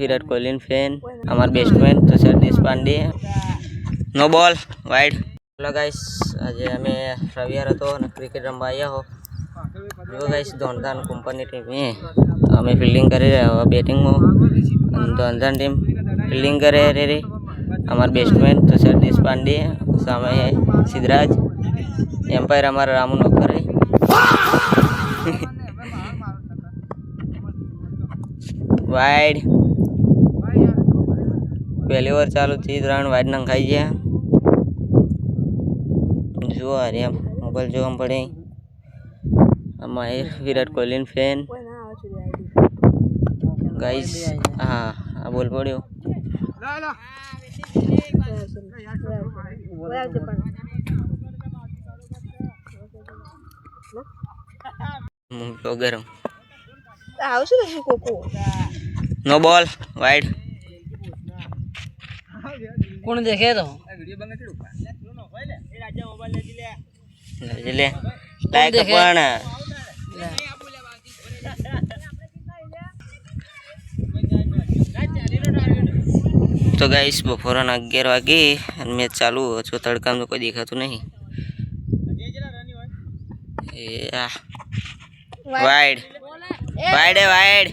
Virat Kohli fan हमारा batsman Tushar Deshpande no ball wide. Hello guys आज अमे रविवार तो क्रिकेट रमवा आया हो जो गाइस धोनधान कंपनी टीम अमे फील्डिंग कर बैटिंग में धोनधान टीम फील्डिंग करे रे हमारा बेस्टमैन तुषार देशपांडे सामे है सिद्धराज एम्पायर हमारा रामू नौकर है। वाइड पहली ओवर चालू थी रन वाइड नंखाई है जो आ रही मोबाइल जो हम पड़े हमारे विराट कोहली फैन गाइस। हाँ बोल पड़ो ब्लॉगर नो बॉल वाइड कौन देखे तो लाइक पण तो गाइस बपोरा 11 वागे मैच चालू जो तड़का में कोई देखा तो नहीं। वाइड वाइड है वाइड